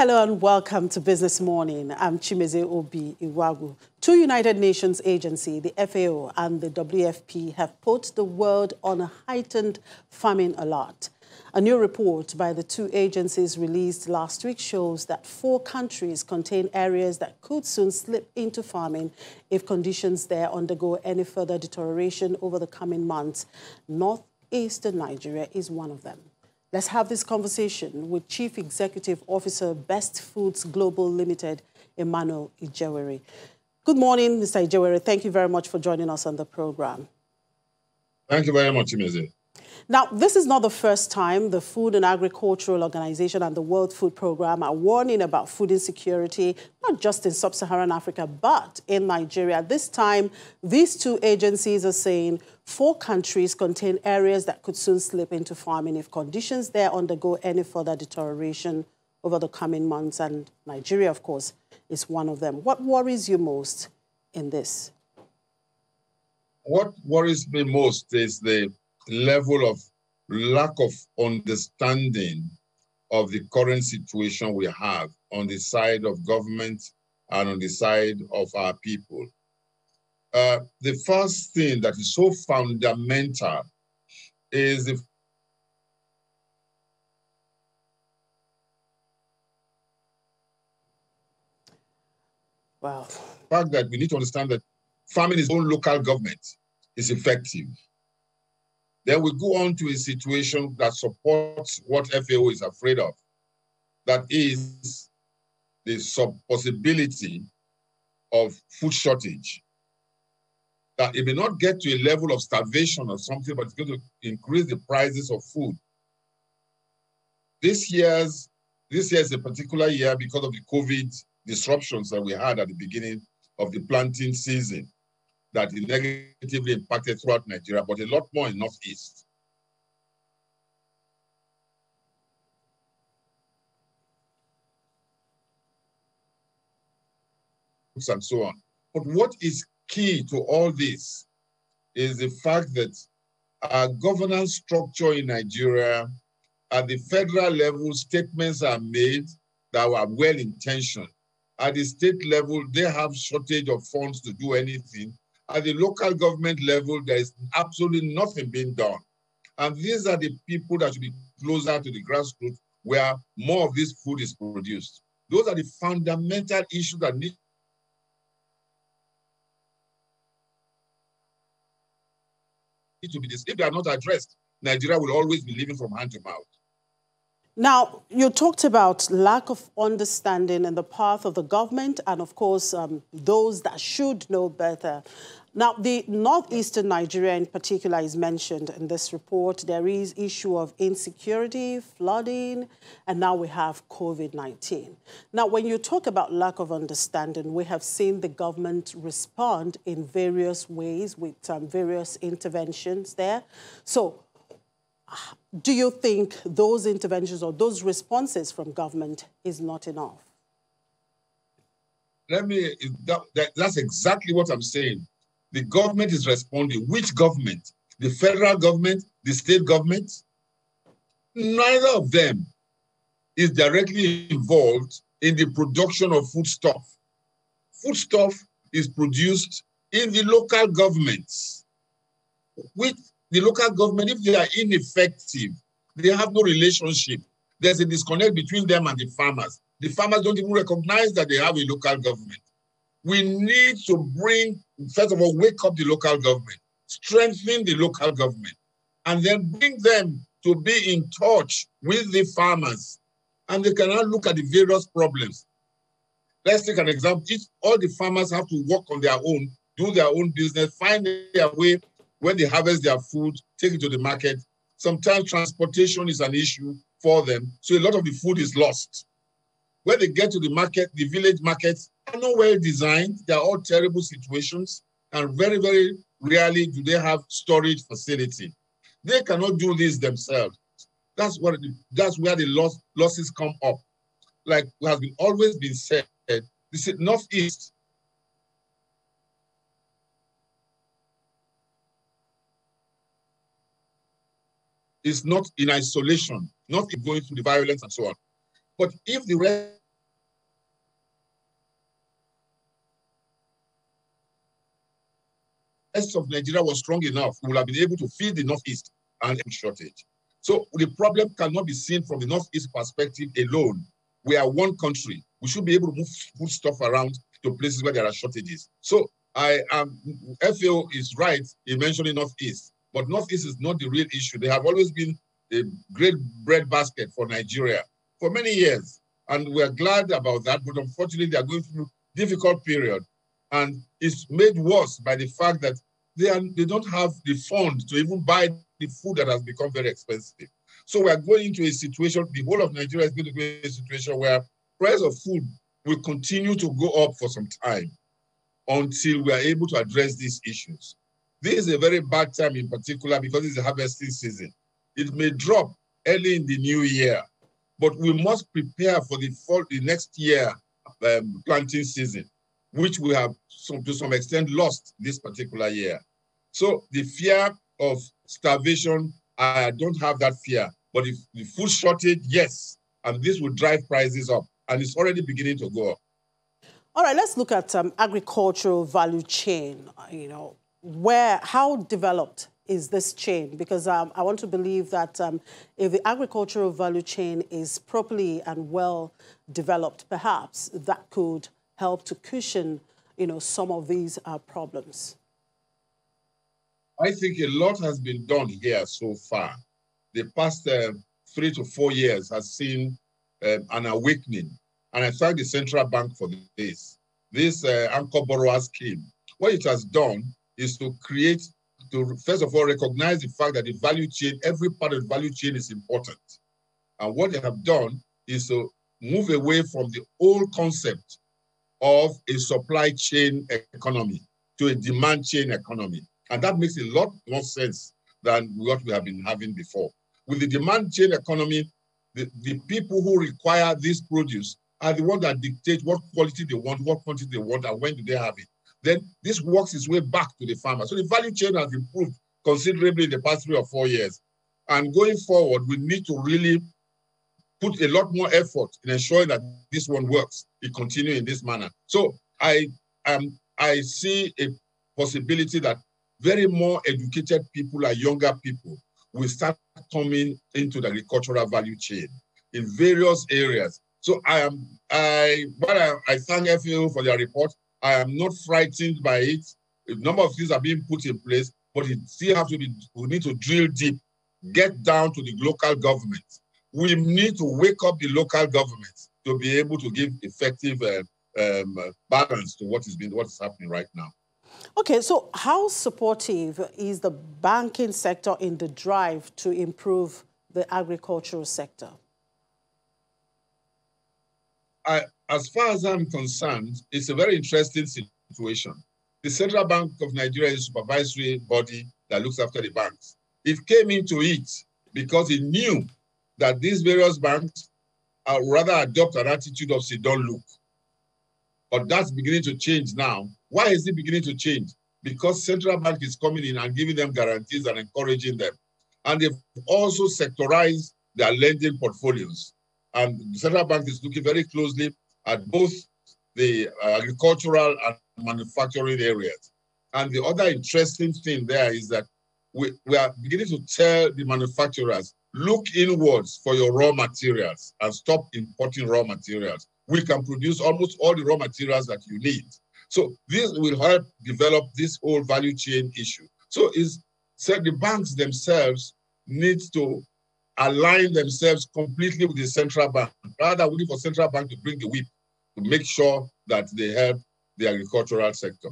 Hello and welcome to Business Morning. I'm Chimeze Obi Iwagu. Two United Nations agencies, the FAO and the WFP, have put the world on a heightened famine alert. A new report by the two agencies released last week shows that 4 countries contain areas that could soon slip into famine if conditions there undergo any further deterioration over the coming months. Northeastern Nigeria is one of them. Let's have this conversation with Chief Executive Officer, Best Foods Global Limited, Emmanuel Ijewere. Good morning, Mr. Ijewere. Thank you very much for joining us on the program. Thank you very much, Chimeze. Now, this is not the first time the Food and Agricultural Organization and the World Food Programme are warning about food insecurity, not just in sub-Saharan Africa, but in Nigeria. This time, these two agencies are saying 4 countries contain areas that could soon slip into famine if conditions there undergo any further deterioration over the coming months. And Nigeria, of course, is one of them. What worries you most in this? What worries me most is the level of lack of understanding of the current situation we have on the side of government and on the side of our people. The first thing that is so fundamental is the fact that we need to understand that farming is own local government is effective. Then we go on to a situation that supports what FAO is afraid of. That is the possibility of food shortage. That it may not get to a level of starvation or something, but it's going to increase the prices of food. This year is a particular year because of the COVID disruptions that we had at the beginning of the planting season, that it negatively impacted throughout Nigeria, but a lot more in Northeast. And so on. But what is key to all this is the fact that our governance structure in Nigeria, at the federal level, statements are made that were well-intentioned. At the state level, they have shortage of funds to do anything. At the local government level, there is absolutely nothing being done. And these are the people that should be closer to the grassroots where more of this food is produced. Those are the fundamental issues that need to be discussed. If they are not addressed, Nigeria will always be living from hand to mouth. Now, you talked about lack of understanding in the path of the government and, of course, those that should know better. Now, the northeastern Nigeria in particular is mentioned in this report. There is issue of insecurity, flooding, and now we have COVID-19. Now, when you talk about lack of understanding, we have seen the government respond in various ways with various interventions there. So, do you think those interventions or those responses from government is not enough? That's exactly what I'm saying. The government is responding. Which government? The federal government, the state government? Neither of them is directly involved in the production of foodstuff. Foodstuff is produced in the local governments. With the local government, if they are ineffective, they have no relationship. There's a disconnect between them and the farmers. The farmers don't even recognize that they have a local government. We need to first of all, wake up the local government, strengthen the local government, and then bring them to be in touch with the farmers. And they cannot look at the various problems. Let's take an example. If all the farmers have to work on their own, do their own business, find their way when they harvest their food, take it to the market. Sometimes transportation is an issue for them, so a lot of the food is lost. When they get to the market, the village markets are not well designed. They are all terrible situations, and very, very rarely do they have storage facility. They cannot do this themselves. That's where the losses come up. Like has always been said, this is Northeast. Is not in isolation, not going through the violence and so on. But if the rest west of Nigeria was strong enough, we would have been able to feed the Northeast and food shortage. So the problem cannot be seen from the Northeast perspective alone. We are one country. We should be able to move food stuff around to places where there are shortages. So FAO is right in mentioning Northeast, but Northeast is not the real issue. They have always been a great breadbasket for Nigeria for many years. And we're glad about that, but unfortunately they are going through a difficult period. And it's made worse by the fact that they don't have the funds to even buy the food that has become very expensive. So we are going into a situation, the whole of Nigeria is going to be a situation where price of food will continue to go up for some time until we are able to address these issues. This is a very bad time in particular because it's a harvesting season. It may drop early in the new year, but we must prepare for the next year planting season, which we have to some extent lost this particular year. So the fear of starvation, I don't have that fear, but if the food shortage, yes, and this will drive prices up, and it's already beginning to go up. All right, let's look at agricultural value chain. How developed is this chain? Because I want to believe that if the agricultural value chain is properly and well developed, perhaps that could help to cushion, some of these problems. I think a lot has been done here so far. The past 3 to 4 years has seen an awakening. And I thank the central bank for this. This anchor borrower scheme, what it has done is to first of all, recognize the fact that the value chain, every part of the value chain is important. And what they have done is to move away from the old concept of a supply chain economy to a demand chain economy. And that makes a lot more sense than what we have been having before. With the demand chain economy, the people who require this produce are the ones that dictate what quality they want, what quantity they want, and when do they have it. Then this works its way back to the farmer. So the value chain has improved considerably in the past 3 or 4 years. And going forward, we need to really put a lot more effort in ensuring that this one works. It continues in this manner. So I see a possibility that very more educated people and younger people will start coming into the agricultural value chain in various areas. So I thank FAO for their report. I am not frightened by it. A number of things are being put in place, but it still have to be, we need to drill deep, get down to the local government. We need to wake up the local government to be able to give effective balance to what is happening right now. Okay, so how supportive is the banking sector in the drive to improve the agricultural sector? As far as I'm concerned, it's a very interesting situation. The Central Bank of Nigeria is a supervisory body that looks after the banks. It came into it because it knew that these various banks rather adopt an attitude of say, don't look. But that's beginning to change now. Why is it beginning to change? Because Central Bank is coming in and giving them guarantees and encouraging them. And they've also sectorized their lending portfolios. And the Central Bank is looking very closely at both the agricultural and manufacturing areas. And the other interesting thing there is that we are beginning to tell the manufacturers, look inwards for your raw materials and stop importing raw materials. We can produce almost all the raw materials that you need. So this will help develop this whole value chain issue. So the banks themselves need to align themselves completely with the central bank. Rather, we need for central bank to bring the whip to make sure that they help the agricultural sector.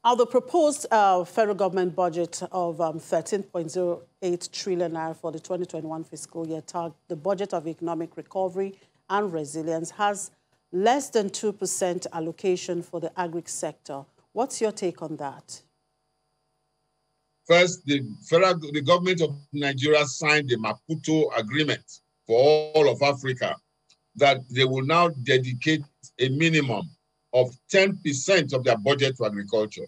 Now, the proposed federal government budget of 13.08 trillion naira for the 2021 fiscal year, the budget of economic recovery and resilience, has less than 2% allocation for the agri sector. What's your take on that? First, the government of Nigeria signed the Maputo Agreement for all of Africa that they will now dedicate a minimum of 10% of their budget to agriculture.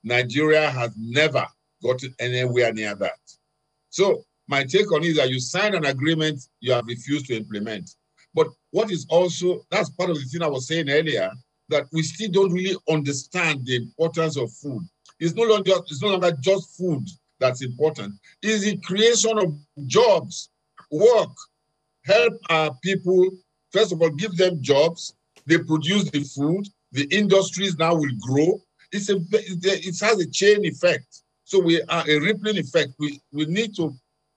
Nigeria has never gotten anywhere near that. So my take on it is that you sign an agreement you have refused to implement. But what is also, that's part of the thing I was saying earlier, that we still don't really understand the importance of food. It's no longer just food that's important. It's the creation of jobs, work, help our people. First of all, give them jobs. They produce the food. The industries now will grow. It has a chain effect. So we are a rippling effect. We need to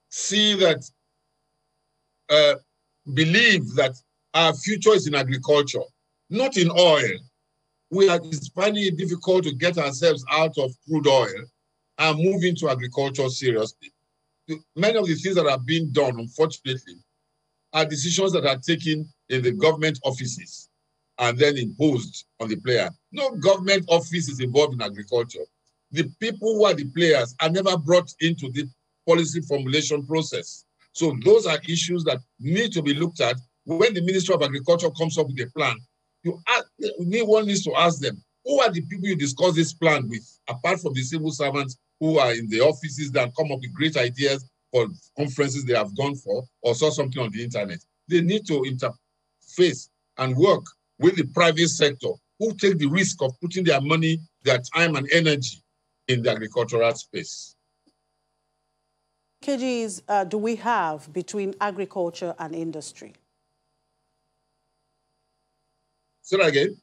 see that, believe that our future is in agriculture, not in oil. It's finding it difficult to get ourselves out of crude oil and move into agriculture seriously. Many of the things that are being done, unfortunately, are decisions that are taken in the government offices and then imposed on the player. No government office is involved in agriculture. The people who are the players are never brought into the policy formulation process. So those are issues that need to be looked at. When the Ministry of Agriculture comes up with a plan, one needs to ask them, who are the people you discuss this plan with, apart from the civil servants who are in the offices that come up with great ideas for conferences they have gone for or saw something on the internet. They need to interface and work with the private sector who take the risk of putting their money, their time and energy in the agricultural space. Linkages do we have between agriculture and industry? Say that again.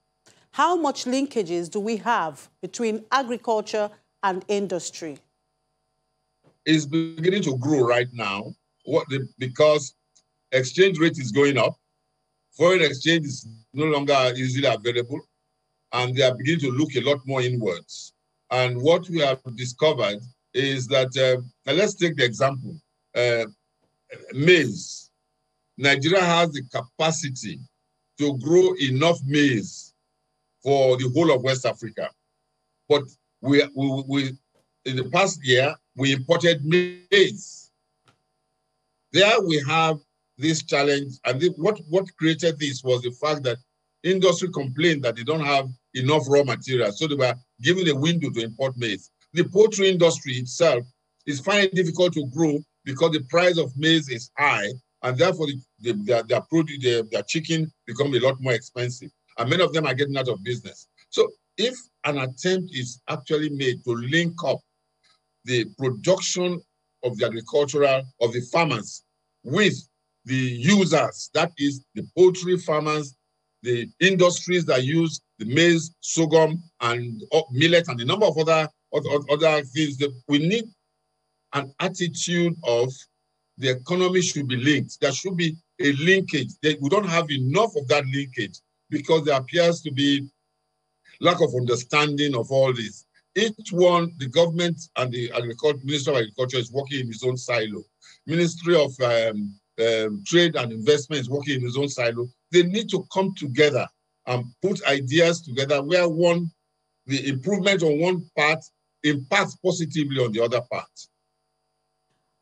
How much linkages do we have between agriculture and industry? It's beginning to grow right now because exchange rate is going up. Foreign exchange is no longer easily available, and they are beginning to look a lot more inwards. And what we have discovered is that, let's take the example, maize. Nigeria has the capacity to grow enough maize for the whole of West Africa. But we in the past year, we imported maize. There we have this challenge, and what created this was the fact that industry complained that they don't have enough raw material, so they were given a window to import maize. The poultry industry itself is finding it difficult to grow because the price of maize is high, and therefore their chicken become a lot more expensive, and many of them are getting out of business. So if an attempt is actually made to link up the production of the farmers with the users, that is the poultry farmers, the industries that use the maize, sorghum, and millet, and a number of other things, that we need an attitude of the economy should be linked. There should be a linkage. We don't have enough of that linkage because there appears to be lack of understanding of all this. Each one, the government and the Ministry of Agriculture is working in its own silo. Ministry of Trade and Investment is working in its own silo. They need to come together and put ideas together where the improvement on one part impacts positively on the other part.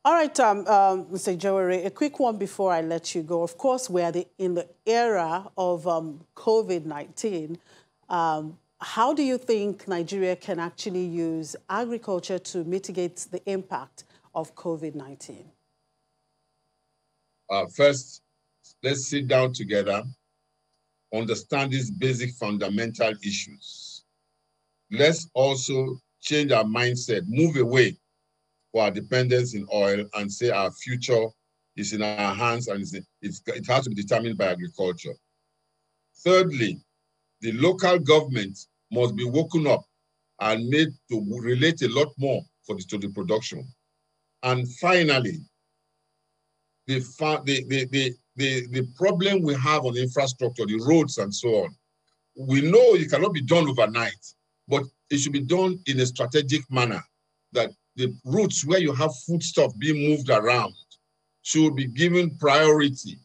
All right, Mr. Jawari, a quick one before I let you go. Of course, we are in the era of COVID-19. How do you think Nigeria can actually use agriculture to mitigate the impact of COVID-19? First, let's sit down together, understand these basic fundamental issues. Let's also change our mindset, move away from our dependence in oil and say our future is in our hands and it has to be determined by agriculture. Thirdly, the local government must be woken up and made to relate a lot more to the production. And finally, the problem we have on infrastructure, the roads and so on, we know it cannot be done overnight, but it should be done in a strategic manner, that the routes where you have foodstuff being moved around should be given priority.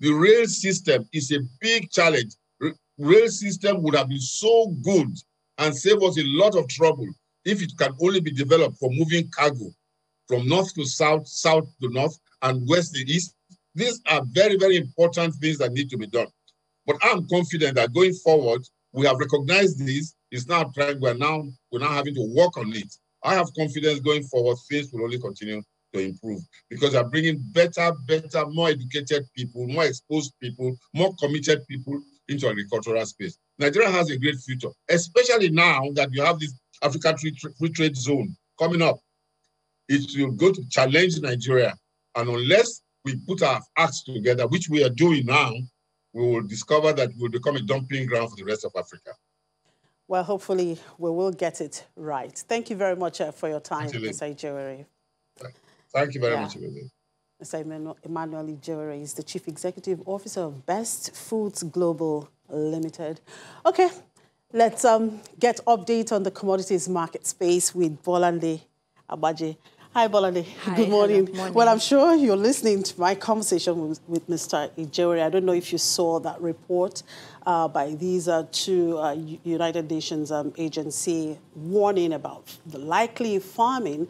The rail system is a big challenge. Rail system would have been so good and save us a lot of trouble if it can only be developed for moving cargo from north to south, south to north, and west to east. These are very, very important things that need to be done. But I'm confident that going forward, we have recognized this. It's now time we're now having to work on it. I have confidence going forward, things will only continue to improve because they're bringing better, more educated people, more exposed people, more committed people into agricultural space. Nigeria has a great future, especially now that you have this African Free Trade Zone coming up. It will go to challenge Nigeria. And unless we put our acts together, which we are doing now, we will discover that we'll become a dumping ground for the rest of Africa. Well, hopefully we will get it right. Thank you very much for your time, Mr. Ijewere. Thank you very much, Elizabeth. Mr. Emmanuel Ijewere is the Chief Executive Officer of Best Foods Global Limited. Okay, let's get update on the commodities market space with Bolande Agbaje. Hi, Bolande. Hi, good morning. morning. Well, I'm sure you're listening to my conversation with Mr. Ijewere. I don't know if you saw that report by these two United Nations agency warning about the likely farming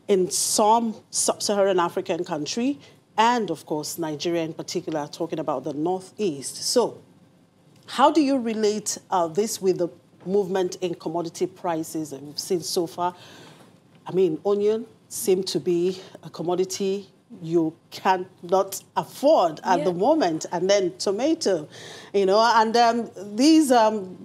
in some sub-Saharan African country and, of course, Nigeria in particular, talking about the Northeast. So how do you relate this with the movement in commodity prices that we've seen so far? I mean, onion seems to be a commodity you cannot afford at the moment, and then tomato, you know, and these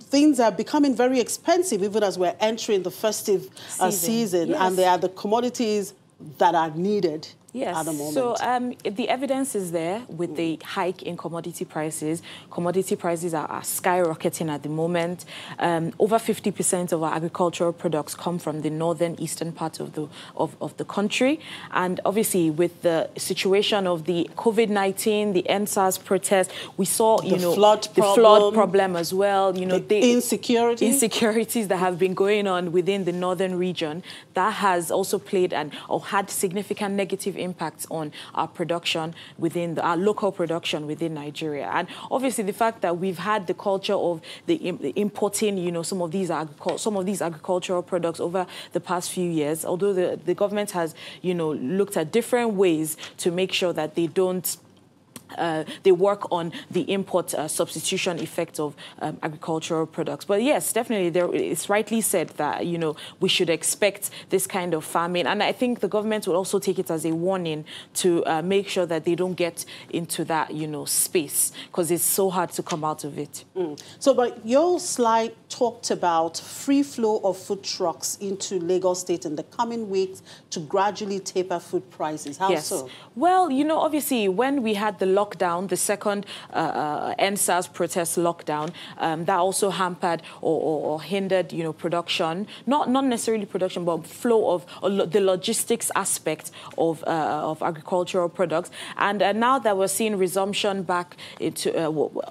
things are becoming very expensive even as we're entering the festive season, yes. And they are the commodities that are needed. Yes, at the moment. So the evidence is there with the hike in commodity prices. Commodity prices are skyrocketing at the moment. Over 50% of our agricultural products come from the northern eastern part of the country. And obviously with the situation of the COVID-19, the NSAS protest, we saw, the flood problem as well. You know, the insecurities that have been going on within the northern region, that has also played or had significant negative impacts on our production within our local production within Nigeria. And obviously the fact that we've had the culture of the importing, some of these agricultural products over the past few years, although the government has, looked at different ways to make sure that they don't they work on the import substitution effect of agricultural products. But yes, definitely, it's rightly said that, we should expect this kind of famine. And I think the government will also take it as a warning to make sure that they don't get into that, space, because it's so hard to come out of it. So, but your slide talked about free flow of food trucks into Lagos State in the coming weeks to gradually taper food prices. How so? Well, obviously, when we had the lockdown, the second NSAS protest lockdown, that also hampered or hindered, production, not necessarily production, but flow of the logistics aspect of agricultural products. And now that we're seeing resumption back into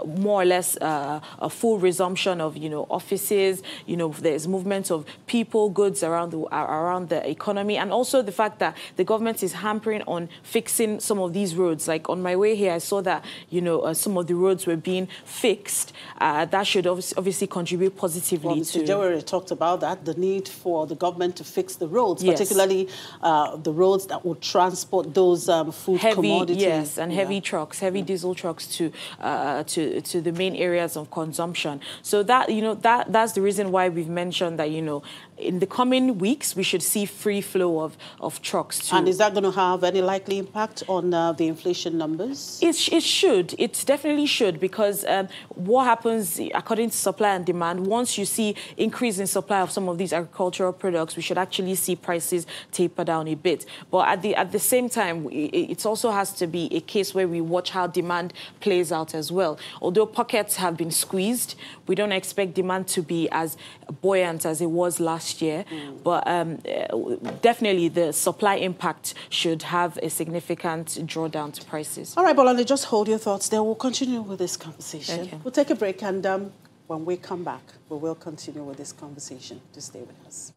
more or less a full resumption of, offices, there's movement of people, goods around the economy, and also the fact that the government is hampering on fixing some of these roads. Like on my way here, I saw that, some of the roads were being fixed. That should obviously contribute positively to... Mr. Ijewere talked about that, the need for the government to fix the roads, particularly the roads that would transport those food commodities. Yes, and heavy trucks, heavy diesel trucks to the main areas of consumption. So that, that's the reason why we've mentioned that, in the coming weeks, we should see free flow of trucks too. And is that going to have any likely impact on the inflation numbers? It should. It definitely should, because what happens according to supply and demand, once you see increase in supply of some of these agricultural products, we should actually see prices taper down a bit. But at the same time, it also has to be a case where we watch how demand plays out as well. Although pockets have been squeezed, we don't expect demand to be as buoyant as it was last year. But definitely the supply impact should have a significant drawdown to prices. All right, Bolande, just hold your thoughts there. We'll continue with this conversation. Okay. We'll take a break, and when we come back, we will continue with this conversation. Just stay with us.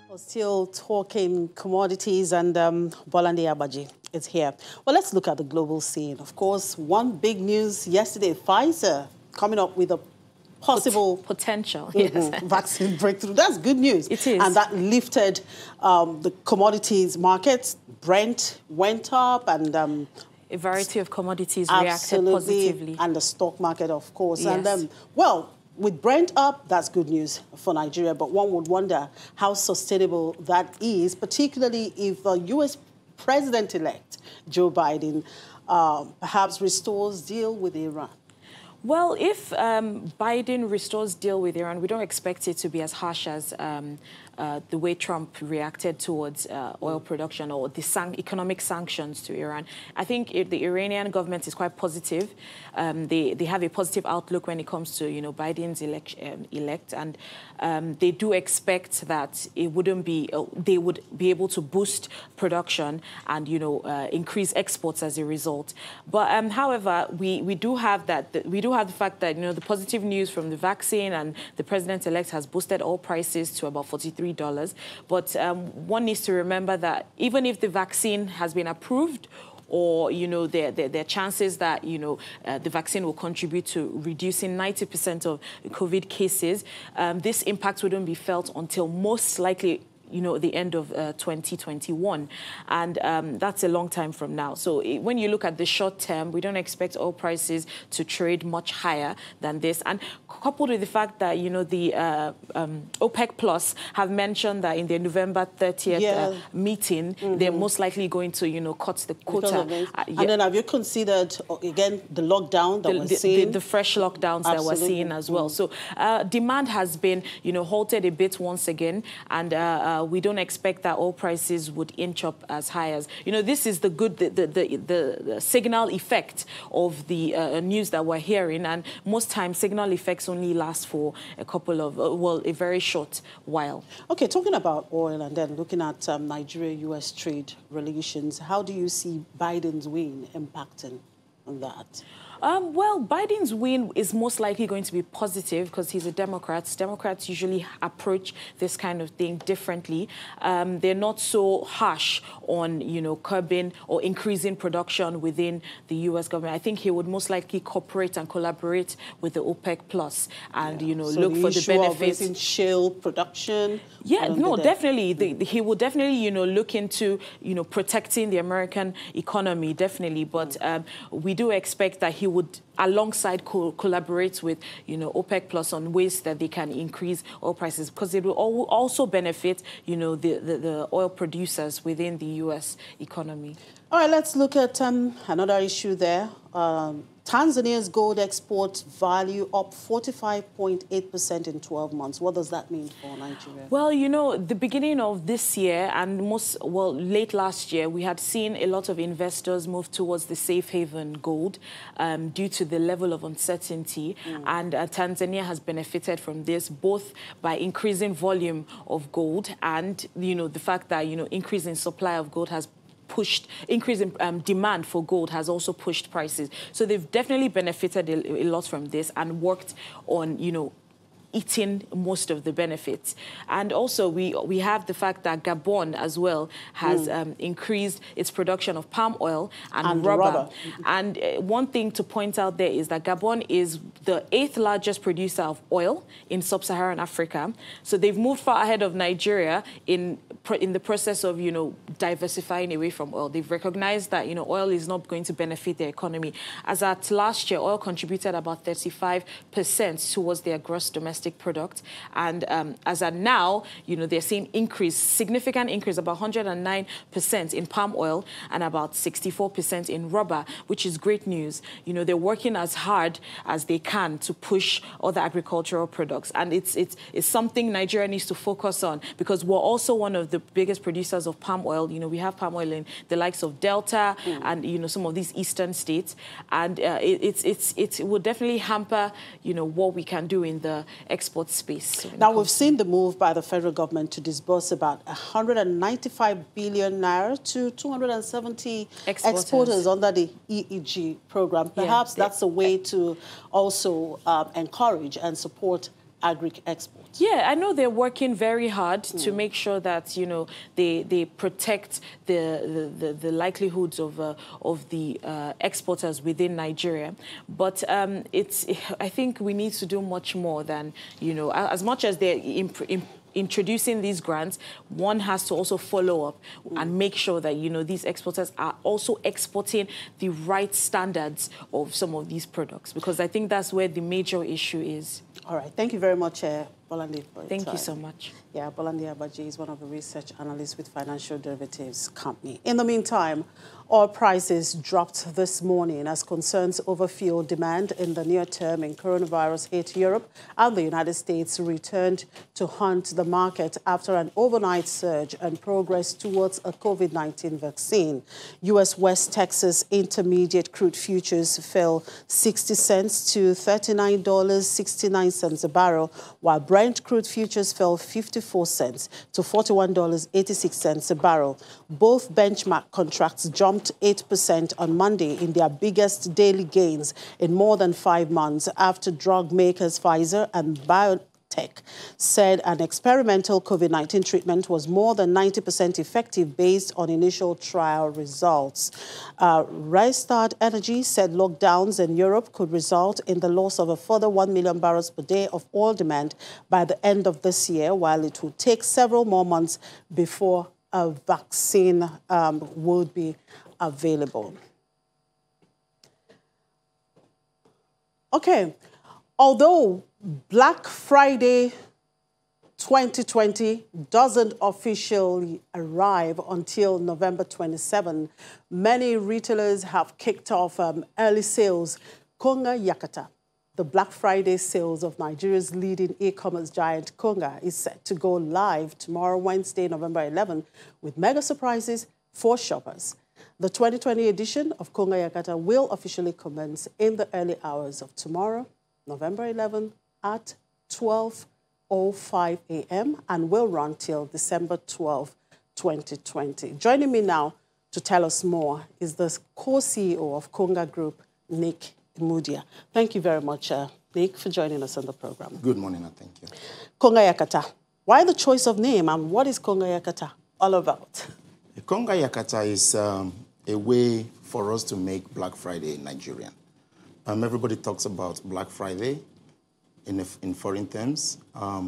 We're still talking commodities, and Bolande Agbaje is here. Well, let's look at the global scene. Of course, one big news yesterday, Pfizer coming up with a possible potential vaccine breakthrough. That's good news. It is. And that lifted the commodities markets. Brent went up, and a variety of commodities reacted positively. And the stock market, of course. Yes. And well, with Brent up, that's good news for Nigeria. But one would wonder how sustainable that is, particularly if U.S. President-elect Joe Biden perhaps restores deal with Iran. Well, if Biden restores deal with Iran, we don't expect it to be as harsh as the way Trump reacted towards oil production or the economic sanctions to Iran. I think the Iranian government is quite positive. They have a positive outlook when it comes to Biden's elect, and they do expect that it wouldn't be they would be able to boost production and increase exports as a result. But however, we do have the fact that the positive news from the vaccine and the president-elect has boosted oil prices to about $43. But one needs to remember that even if the vaccine has been approved, or there are chances that the vaccine will contribute to reducing 90% of COVID cases, this impact wouldn't be felt until most likely the end of 2021. And that's a long time from now. So when you look at the short term, we don't expect oil prices to trade much higher than this. And coupled with the fact that, the OPEC Plus have mentioned that in their November 30th meeting, they're most likely going to, cut the quota. And then have you considered, again, the lockdown that we're seeing? The fresh lockdowns that we're seeing as well. So demand has been, halted a bit once again. And we don't expect that oil prices would inch up as high as, this is the signal effect of the news that we're hearing. And most times signal effects only last for a couple of, a very short while. Okay, talking about oil and then looking at Nigeria-US trade relations, how do you see Biden's win impacting on that? Well, Biden's win is most likely going to be positive because he's a Democrat. Democrats usually approach this kind of thing differently. They're not so harsh on, curbing or increasing production within the U.S. government. I think he would most likely cooperate and collaborate with the OPEC Plus and, so look for the benefits. In shale production. Yeah, no, definitely. He will definitely, look into, protecting the American economy, definitely. But we do expect that he would, alongside, collaborate with, OPEC Plus on ways that they can increase oil prices, because it will also benefit, the oil producers within the U.S. economy. All right, let's look at another issue there. Tanzania's gold export value up 45.8% in 12 months. What does that mean for Nigeria? Well, the beginning of this year and late last year, we had seen a lot of investors move towards the safe haven gold due to the level of uncertainty. And Tanzania has benefited from this, both by increasing volume of gold and, the fact that, increase in supply of gold has increase in demand for gold has also pushed prices. So they've definitely benefited a lot from this and worked on, eating most of the benefits. And also we have the fact that Gabon as well has increased its production of palm oil and rubber. And one thing to point out there is that Gabon is the 8th largest producer of oil in sub-Saharan Africa. So they've moved far ahead of Nigeria in the process of, diversifying away from oil. They've recognized that, oil is not going to benefit their economy. As at last year, oil contributed about 35% towards their gross domestic product. And as at now, they're seeing significant increase, about 109% in palm oil and about 64% in rubber, which is great news. They're working as hard as they can to push other agricultural products. And it's something Nigeria needs to focus on, because we're also one of the biggest producers of palm oil. We have palm oil in the likes of Delta and, some of these eastern states. And it will definitely hamper, what we can do in the export space. Now, we've seen the move by the federal government to disburse about 195 billion naira to 270 exporters under the EEG program. Perhaps that's a way to also encourage and support agri-exports. Yeah, I know they're working very hard to make sure that, they protect the likelihoods of the exporters within Nigeria. But I think we need to do much more than, as much as they're introducing these grants, one has to also follow up and make sure that, these exporters are also exporting the right standards of some of these products, because I think that's where the major issue is. All right. Thank you very much, Bolandi, for your Thank time. you so much. Yeah, Bolandi Abaji is one of the research analysts with Financial Derivatives Company. In the meantime, oil prices dropped this morning as concerns over fuel demand in the near term in coronavirus hit Europe, and the United States returned to haunt the market after an overnight surge and progress towards a COVID-19 vaccine. U.S. West Texas Intermediate crude futures fell 60 cents to $39.69 a barrel, while Brent crude futures fell 54 cents to $41.86 a barrel. Both benchmark contracts jumped 8% on Monday in their biggest daily gains in more than 5 months after drug makers Pfizer and Biotech said an experimental COVID-19 treatment was more than 90% effective based on initial trial results. Rystad Energy said lockdowns in Europe could result in the loss of a further 1 million barrels per day of oil demand by the end of this year, while it will take several more months before a vaccine would be available. Okay, although Black Friday 2020 doesn't officially arrive until November 27, many retailers have kicked off early sales. Konga Yakata, the Black Friday sales of Nigeria's leading e-commerce giant Konga, is set to go live tomorrow, Wednesday, November 11, with mega surprises for shoppers. The 2020 edition of Conga Yakata will officially commence in the early hours of tomorrow, November 11, at 12:05 a.m. and will run till December 12, 2020. Joining me now to tell us more is the co-CEO of Konga Group, Nick Imudia. Thank you very much, Nick, for joining us on the program. Good morning, and thank you. Konga Yakata. Why the choice of name, and what is Konga Yakata all about? Konga Yakata is a way for us to make Black Friday Nigerian. Everybody talks about Black Friday in foreign terms.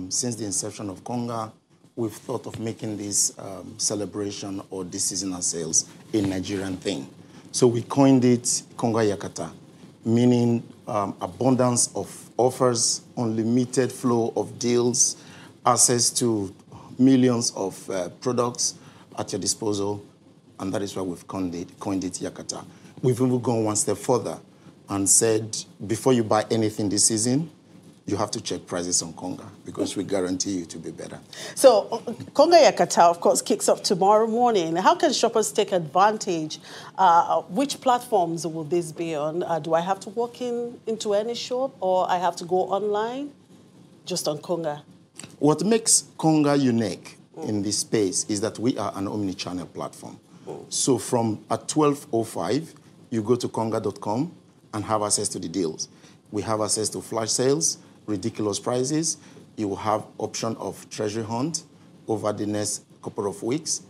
Since the inception of Konga, we've thought of making this celebration or this seasonal sales a Nigerian thing. So we coined it Konga Yakata, meaning abundance of offers, unlimited flow of deals, access to millions of products at your disposal, and that is why we've coined it Yakata. We've even gone one step further and said, before you buy anything this season, you have to check prices on Konga because we guarantee you to be better. So Konga Yakata, of course, kicks off tomorrow morning. How can shoppers take advantage? Which platforms will this be on? Do I have to walk into any shop, or I have to go online? Just on Konga? What makes Konga unique in this space is that we are an omni-channel platform. So from at 12:05, you go to konga.com and have access to the deals. We have access to flash sales, ridiculous prices. You will have option of treasury hunt over the next couple of weeks.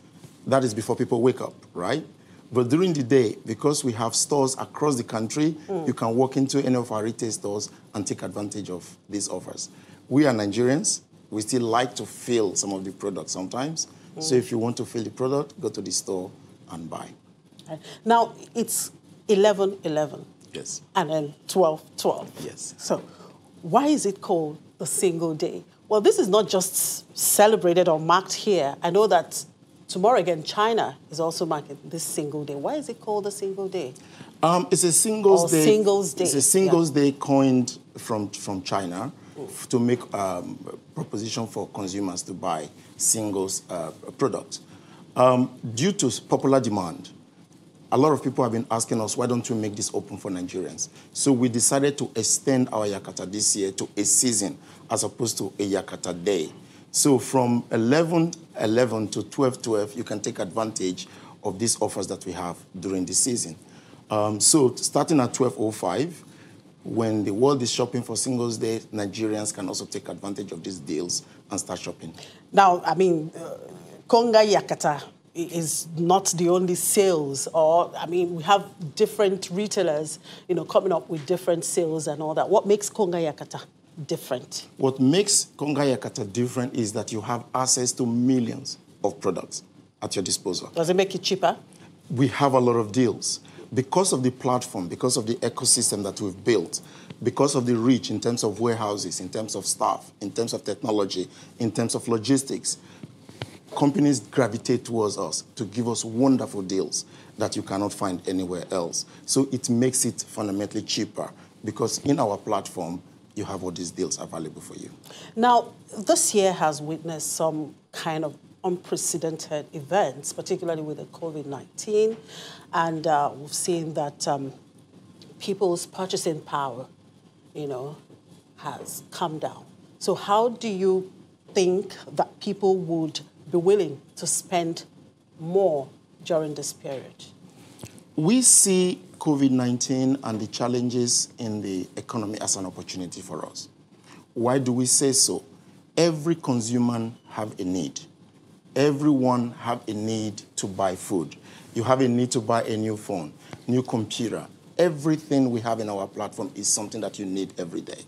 That is before people wake up, right? But during the day, because we have stores across the country, you can walk into any of our retail stores and take advantage of these offers. We are Nigerians. We still like to feel some of the products sometimes. So if you want to feel the product, go to the store and buy. Now, it's 11/11. Yes. And then 12/12. Yes. So why is it called the single day? Well, this is not just celebrated or marked here. I know that tomorrow again, China is also marking this single day. Why is it called the single day? It's a singles day. Singles day. It's a singles day coined from China to make proposition for consumers to buy singles products. Due to popular demand, a lot of people have been asking us, why don't we make this open for Nigerians? So we decided to extend our Yakata this year to a season as opposed to a Yakata day. So from 11/11 to 12/12, you can take advantage of these offers that we have during the season. So starting at 12:05, when the world is shopping for Singles Day, Nigerians can also take advantage of these deals and start shopping. Now, I mean, Konga Yakata is not the only sales, we have different retailers, coming up with different sales and all that. What makes Konga Yakata different? What makes Konga Yakata different is that you have access to millions of products at your disposal. Does it make it cheaper? We have a lot of deals. Because of the platform, because of the ecosystem that we've built, because of the reach in terms of warehouses, in terms of staff, in terms of technology, in terms of logistics, companies gravitate towards us to give us wonderful deals that you cannot find anywhere else. So it makes it fundamentally cheaper because in our platform, you have all these deals available for you. Now, this year has witnessed some kind of unprecedented events, particularly with the COVID-19, and we've seen that people's purchasing power, has come down. So how do you think that people would be willing to spend more during this period? We see COVID-19 and the challenges in the economy as an opportunity for us. Why do we say so? Every consumer have a need. Everyone have a need to buy food. You have a need to buy a new phone, new computer. Everything we have in our platform is something that you need every day.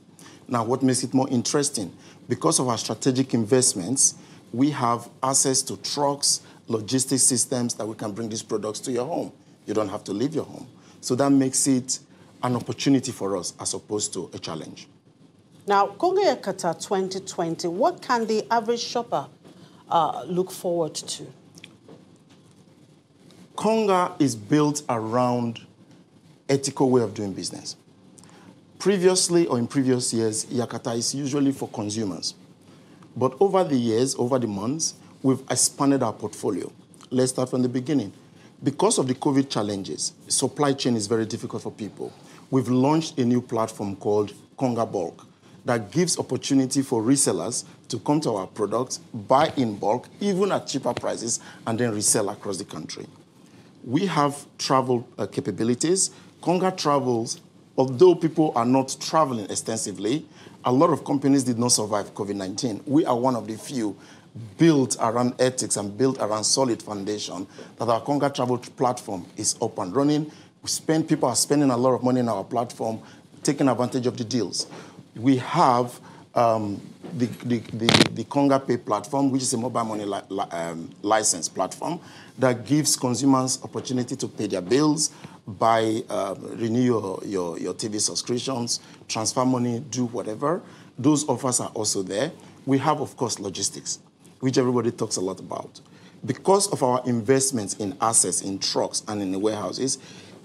Now, what makes it more interesting? Because of our strategic investments, we have access to trucks, logistics systems that we can bring these products to your home. You don't have to leave your home. So that makes it an opportunity for us as opposed to a challenge. Now, Conga Yakata 2020, what can the average shopper look forward to? Konga is built around ethical way of doing business. Previously or in previous years, Yakata is usually for consumers. But over the years, over the months, we've expanded our portfolio. Let's start from the beginning. Because of the COVID challenges, supply chain is very difficult for people. We've launched a new platform called Konga Bulk that gives opportunity for resellers to come to our products, buy in bulk, even at cheaper prices, and then resell across the country. We have travel capabilities. Konga travels, although people are not traveling extensively, a lot of companies did not survive COVID-19. We are one of the few built around ethics and built around solid foundation that our Konga travel platform is up and running. People are spending a lot of money on our platform, taking advantage of the deals. We have the Konga Pay platform, which is a mobile money license platform that gives consumers opportunity to pay their bills, renew your TV subscriptions, transfer money, do whatever. Those offers are also there. We have, of course, logistics, which everybody talks a lot about. Because of our investments in assets, in trucks, and in the warehouses,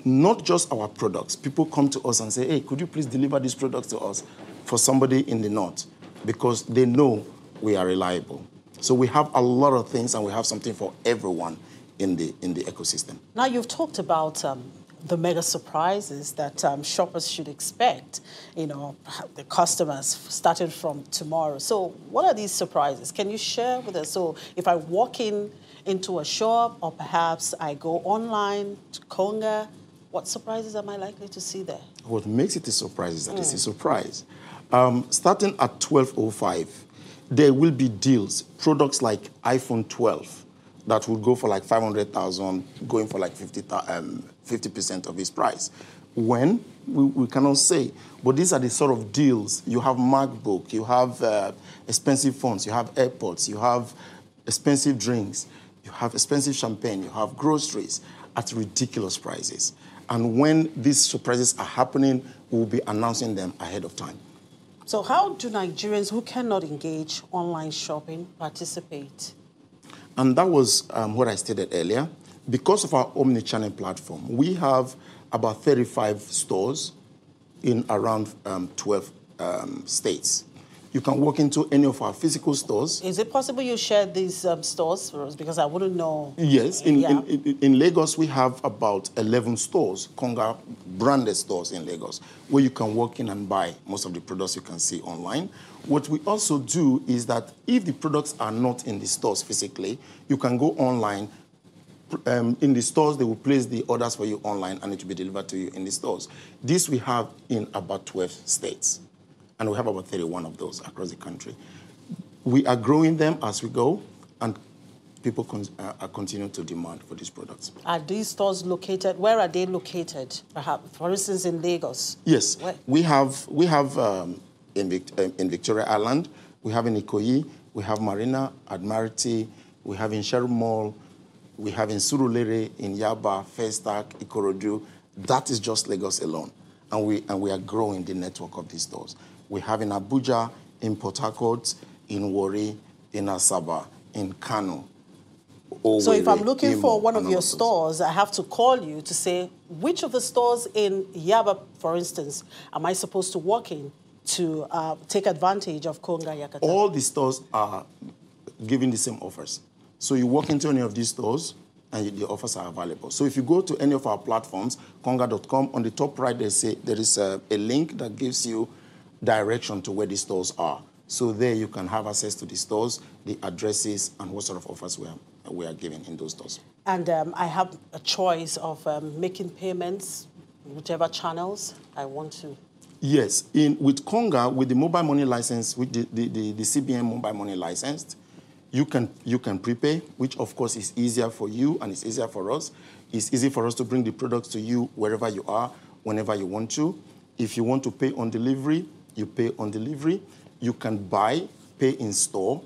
not just our products. People come to us and say, hey, could you please deliver these products to us for somebody in the north? Because they know we are reliable. So we have a lot of things, and we have something for everyone in the ecosystem. Now, you've talked about the mega surprises that shoppers should expect, the customers starting from tomorrow. So what are these surprises? Can you share with us? So if I walk into a shop, or perhaps I go online to Konga, what surprises am I likely to see there? What makes it a surprise is that it's a surprise. Starting at 12:05, there will be deals, products like iPhone 12 that will go for like 500,000, going for like 50% of its price. When? We cannot say. But these are the sort of deals. You have MacBook, you have expensive phones, you have AirPods, you have expensive drinks, you have expensive champagne, you have groceries at ridiculous prices. And when these surprises are happening, we'll be announcing them ahead of time. So how do Nigerians who cannot engage online shopping participate? And that was what I stated earlier. Because of our omni-channel platform, we have about 35 stores in around 12 states. You can walk into any of our physical stores. Is it possible you share these stores for us? Because I wouldn't know. Yes. In Lagos, we have about 11 stores, Konga branded stores in Lagos, where you can walk in and buy most of the products you can see online. What we also do is that if the products are not in the stores physically, you can go online. In the stores, they will place the orders for you online, and it will be delivered to you in the stores. This we have in about 12 states. And we have about 31 of those across the country. We are growing them as we go, and people are continuing to demand for these products. Are these stores located? Where are they located? Perhaps, for instance, in Lagos. Yes, where? we have in Victoria Island, we have in Ikoyi, we have Marina, Admiralty, we have in Sherry Mall, we have in Surulere, in Yaba, Festac, Ikorodu. That is just Lagos alone. And we are growing the network of these stores. We have in Abuja, in Port Harcourt, in Warri, in Asaba, in Kano. So if I'm looking Imo, for one of your stores, I have to call you to say, which of the stores in Yaba, for instance, am I supposed to walk in to take advantage of Konga Yakata? All the stores are giving the same offers. So you walk into any of these stores, and the offers are available. So if you go to any of our platforms, conga.com, on the top right, there is a link that gives you direction to where the stores are. So there you can have access to the stores, the addresses, and what sort of offers we are giving in those stores. And I have a choice of making payments, whichever channels I want to. Yes. With Konga, with the mobile money license, with the CBN mobile money license, you can prepay, which of course is easier for you and it's easier for us. It's easy for us to bring the products to you wherever you are, whenever you want to. If you want to pay on delivery, you pay on delivery. You can buy, pay in store,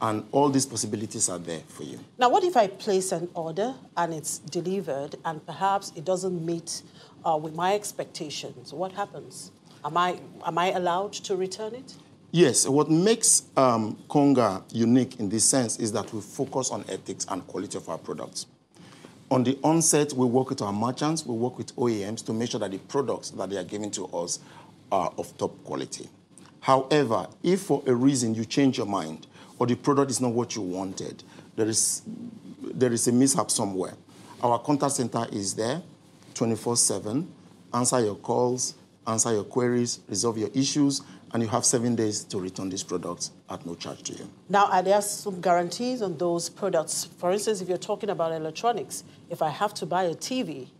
and all these possibilities are there for you. Now, what if I place an order and it's delivered and perhaps it doesn't meet with my expectations? What happens? Am I allowed to return it? Yes, what makes Konga unique in this sense is that we focus on ethics and quality of our products. On the onset, we work with our merchants, we work with OEMs to make sure that the products that they are giving to us are of top quality. However, if for a reason you change your mind or the product is not what you wanted, there is a mishap somewhere. Our contact center is there 24/7, answer your calls, answer your queries, resolve your issues, and you have 7 days to return these products at no charge to you. Now, are there some guarantees on those products? For instance, if you're talking about electronics, if I have to buy a TV,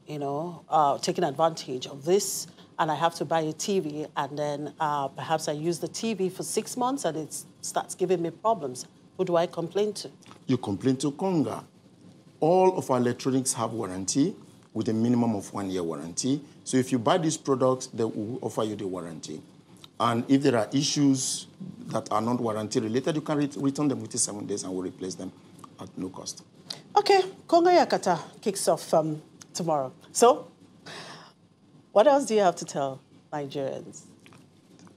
taking advantage of this, and I have to buy a TV, and then perhaps I use the TV for 6 months and it starts giving me problems, who do I complain to? You complain to Konga. All of our electronics have warranty with a minimum of 1 year warranty. So if you buy these products, they will offer you the warranty. And if there are issues that are not warranty related, you can return them within 7 days and we'll replace them at no cost. Okay, Konga Yakata kicks off tomorrow. So, what else do you have to tell Nigerians?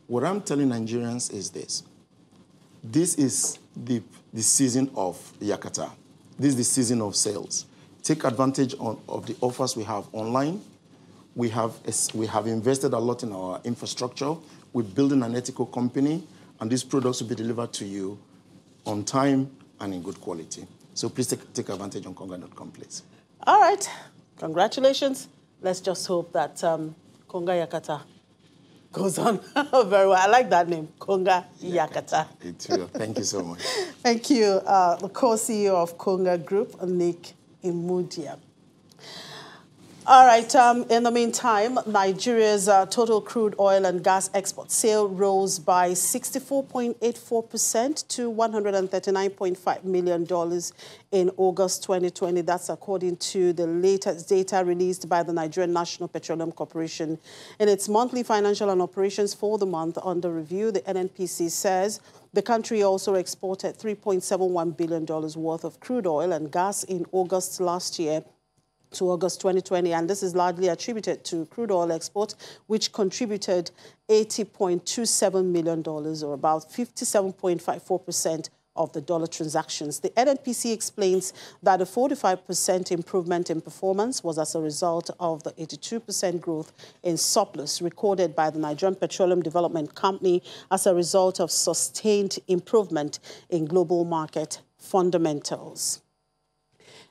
What I'm telling Nigerians is this. This is the season of Yakata. This is the season of sales. Take advantage of the offers we have online. We have invested a lot in our infrastructure. We're building an ethical company, and these products will be delivered to you on time and in good quality. So please take advantage on Conga.com, please. All right. Congratulations. Let's just hope that Konga Yakata goes on very well. I like that name, Konga Yakata. It will. Thank you so much. Thank you, the co-CEO of Konga Group, Nick Imudia. All right, in the meantime, Nigeria's total crude oil and gas export sale rose by 64.84% to $139.5 million in August 2020. That's according to the latest data released by the Nigerian National Petroleum Corporation. In its monthly financial and operations for the month under review, the NNPC says the country also exported $3.71 billion worth of crude oil and gas in August last year to August 2020, and this is largely attributed to crude oil export, which contributed $80.27 million, or about 57.54% of the dollar transactions. The NNPC explains that a 45% improvement in performance was as a result of the 82% growth in surplus recorded by the Nigerian Petroleum Development Company as a result of sustained improvement in global market fundamentals.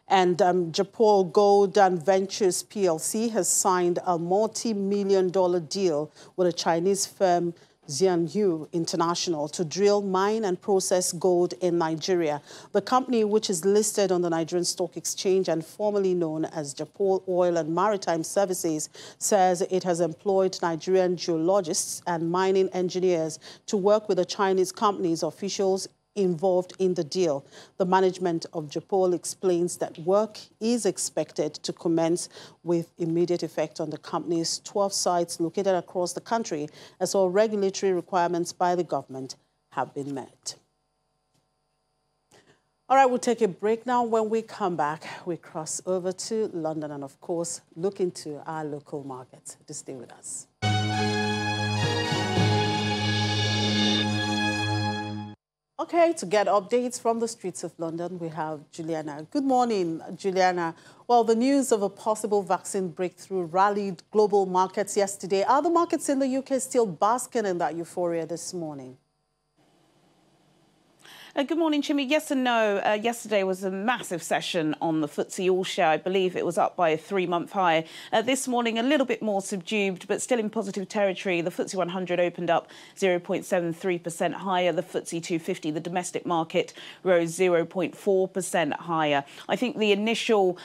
And Japol Gold and Ventures PLC has signed a multi-million-dollar deal with a Chinese firm, Xianyu International, to drill, mine and process gold in Nigeria. The company, which is listed on the Nigerian Stock Exchange and formerly known as Japol Oil and Maritime Services, says it has employed Nigerian geologists and mining engineers to work with the Chinese company's officials involved in the deal. The management of Japol explains that work is expected to commence with immediate effect on the company's 12 sites located across the country, as all regulatory requirements by the government have been met. All right, we'll take a break now. When we come back, we cross over to London and, of course, look into our local markets. Just stay with us. Okay, to get updates from the streets of London, we have Juliana. Good morning, Juliana. Well, the news of a possible vaccine breakthrough rallied global markets yesterday. Are the markets in the UK still basking in that euphoria this morning? Good morning, Chimmy. Yes and no. Yesterday was a massive session on the FTSE All-Share. I believe it was up by a 3-month high. This morning, a little bit more subdued, but still in positive territory. The FTSE 100 opened up 0.73% higher. The FTSE 250, the domestic market, rose 0.4% higher. I think the initial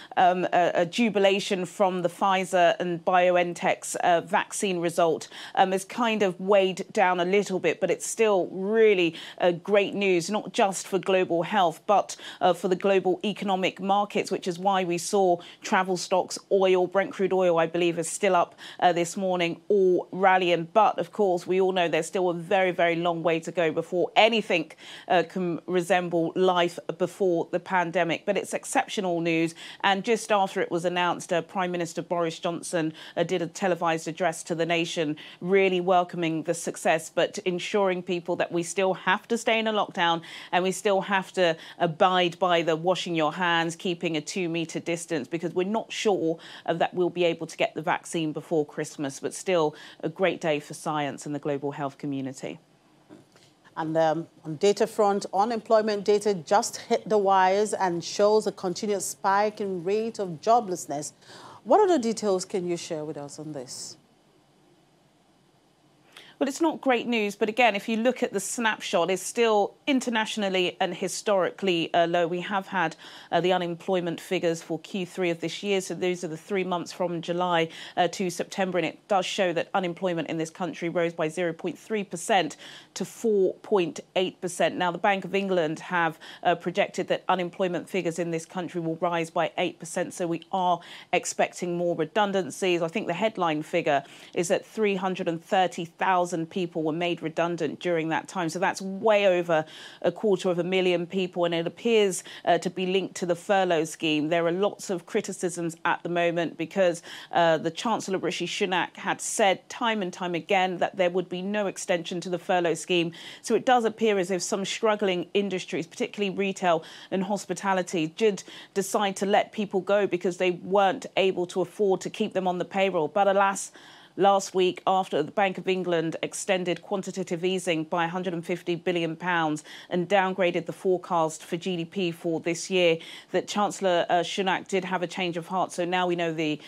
jubilation from the Pfizer and BioNTech's vaccine result has kind of weighed down a little bit, but it's still really great news, not just for global health, but for the global economic markets, which is why we saw travel stocks, oil, Brent crude oil, I believe, is still up this morning, all rallying. But, of course, we all know there's still a very, very long way to go before anything can resemble life before the pandemic. But it's exceptional news. And just after it was announced, Prime Minister Boris Johnson did a televised address to the nation, really welcoming the success, but ensuring people that we still have to stay in a lockdown and we still have to abide by the washing your hands, keeping a 2-metre distance, because we're not sure that we'll be able to get the vaccine before Christmas. But still a great day for science and the global health community. And on data front, unemployment data just hit the wires and shows a continuous spike in rate of joblessness. What other details can you share with us on this? Well, it's not great news, but again, if you look at the snapshot, it's still internationally and historically low. We have had the unemployment figures for Q3 of this year, so those are the 3 months from July to September, and it does show that unemployment in this country rose by 0.3% to 4.8%. Now, the Bank of England have projected that unemployment figures in this country will rise by 8%, so we are expecting more redundancies. I think the headline figure is that 330,000 people were made redundant during that time. So that's way over 250,000 people, and it appears to be linked to the furlough scheme. There are lots of criticisms at the moment because the Chancellor Rishi Sunak had said time and time again that there would be no extension to the furlough scheme. So it does appear as if some struggling industries, particularly retail and hospitality, did decide to let people go because they weren't able to afford to keep them on the payroll. But alas, last week, after the Bank of England extended quantitative easing by £150 billion and downgraded the forecast for GDP for this year, that Chancellor Sunak did have a change of heart. So now we know the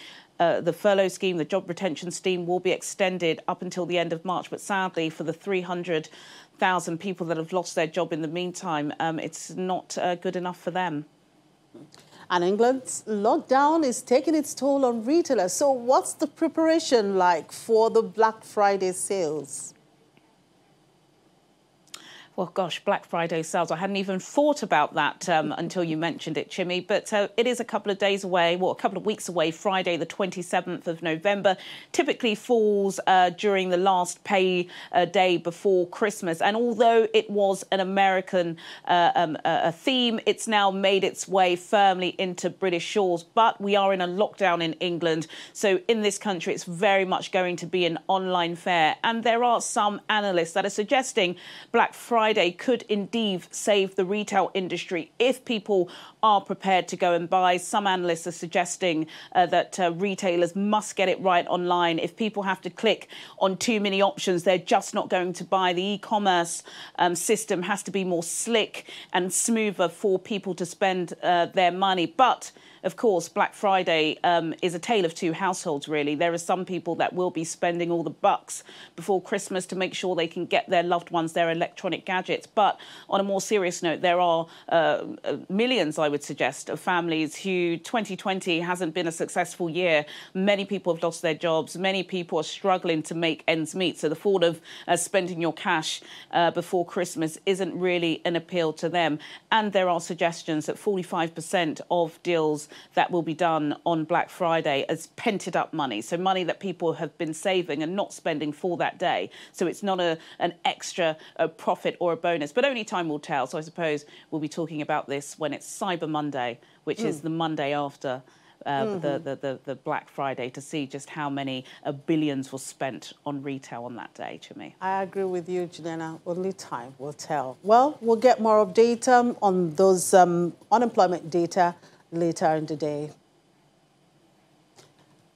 furlough scheme, the job retention scheme, will be extended up until the end of March. But sadly, for the 300,000 people that have lost their job in the meantime, it's not good enough for them. And England's lockdown is taking its toll on retailers. So what's the preparation like for the Black Friday sales? Well, gosh, Black Friday sales. I hadn't even thought about that until you mentioned it, Chimmy. But it is a couple of days away, well, a couple of weeks away. Friday, the 27th of November, typically falls during the last pay day before Christmas. And although it was an American theme, it's now made its way firmly into British shores. But we are in a lockdown in England. So in this country, it's very much going to be an online fair. And there are some analysts that are suggesting Black Friday could indeed save the retail industry if people are prepared to go and buy. Some analysts are suggesting that retailers must get it right online. If people have to click on too many options, they're just not going to buy. The e-commerce system has to be more slick and smoother for people to spend their money. But of course, Black Friday is a tale of two households, really. There are some people that will be spending all the bucks before Christmas to make sure they can get their loved ones their electronic gadgets. But on a more serious note, there are millions, I would suggest, of families who 2020 hasn't been a successful year. Many people have lost their jobs. Many people are struggling to make ends meet. So the thought of spending your cash before Christmas isn't really an appeal to them. And there are suggestions that 45% of deals that will be done on Black Friday as pented up money, so money that people have been saving and not spending for that day. So it's not an extra profit or a bonus. But only time will tell. So I suppose we'll be talking about this when it's Cyber Monday, which is the Monday after the Black Friday, to see just how many billions were spent on retail on that day, Chimi. I agree with you, Janena. Only time will tell. Well, we'll get more update on those unemployment data later in the day.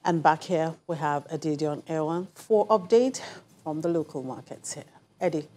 And back here, we have Edidion Ewan for update from the local markets here. Eddie.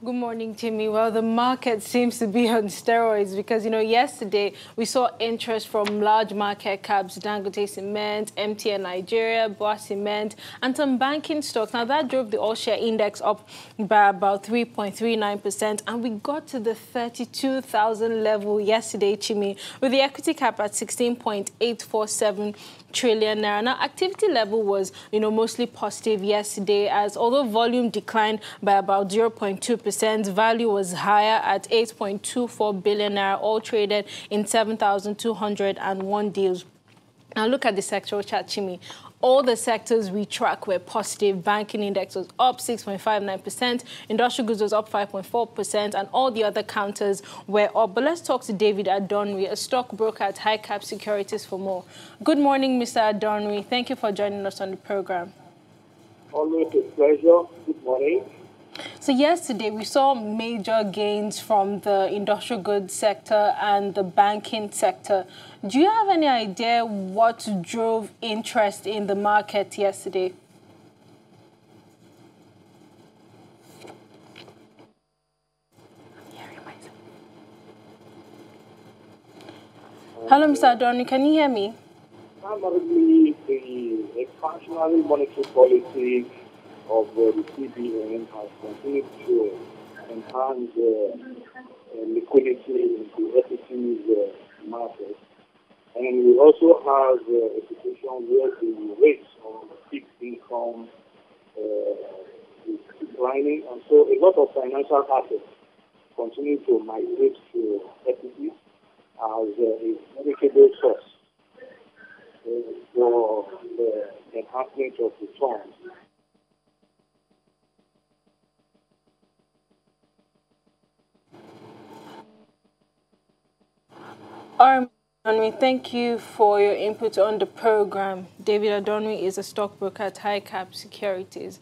Good morning, Timmy. Well, the market seems to be on steroids because, yesterday we saw interest from large market caps, Dangote Cement, MTN Nigeria, Boa Cement, and some banking stocks. Now, that drove the all-share index up by about 3.39%, and we got to the 32,000 level yesterday, Chimi, with the equity cap at 16.847 trillion naira. Now, activity level was, mostly positive yesterday, as although volume declined by about 0.2%, value was higher at 8.24 billion naira, all traded in 7,201 deals. Now, look at the sectoral chart, Chimi. All the sectors we track were positive. Banking index was up 6.59%, industrial goods was up 5.4%, and all the other counters were up. But let's talk to David Adonri, a stockbroker at High Cap Securities, for more. Good morning, Mr. Adonri. Thank you for joining us on the program. Always a pleasure. Good morning. So yesterday we saw major gains from the industrial goods sector and the banking sector. Do you have any idea what drove interest in the market yesterday? Hello, Mr. Adorni, can you hear me? Primarily, the expansionary monetary policy of the CBN has continued to enhance liquidity in the equities market. And we also have a situation where the rates of fixed income is declining. And so a lot of financial assets continue to migrate to equities as a veritable source for the enhancement of returns. Adonri, thank you for your input on the program. David Adonri is a stockbroker at High Cap Securities.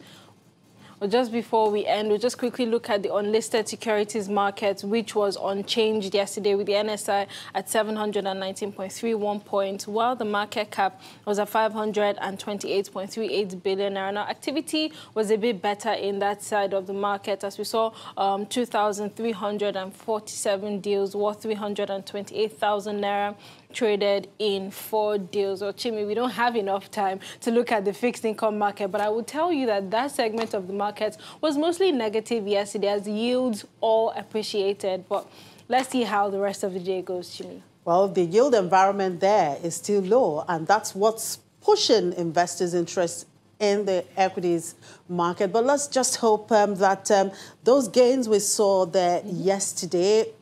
Well, just before we end, we'll just quickly look at the unlisted securities market, which was unchanged yesterday with the NSI at 719.31 points, while the market cap was at 528.38 billion naira. Now, activity was a bit better in that side of the market, as we saw 2,347 deals worth 328,000 naira traded in 4 deals. Or Chimi, we don't have enough time to look at the fixed income market, but I will tell you that that segment of the market was mostly negative yesterday as yields all appreciated. But let's see how the rest of the day goes, Chimi. Well, the yield environment there is still low, and that's what's pushing investors' interest in the equities market. But let's just hope that those gains we saw there yesterday,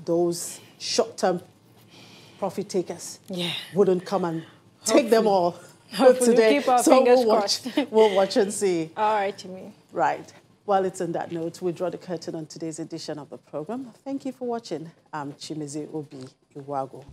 those short-term profit takers wouldn't come and take them all today. Keep our fingers crossed. We'll watch and see. All right, Jimmy. Right. Well, it's on that note, we draw the curtain on today's edition of the program. Thank you for watching. I'm Chimeze Obi Iwago.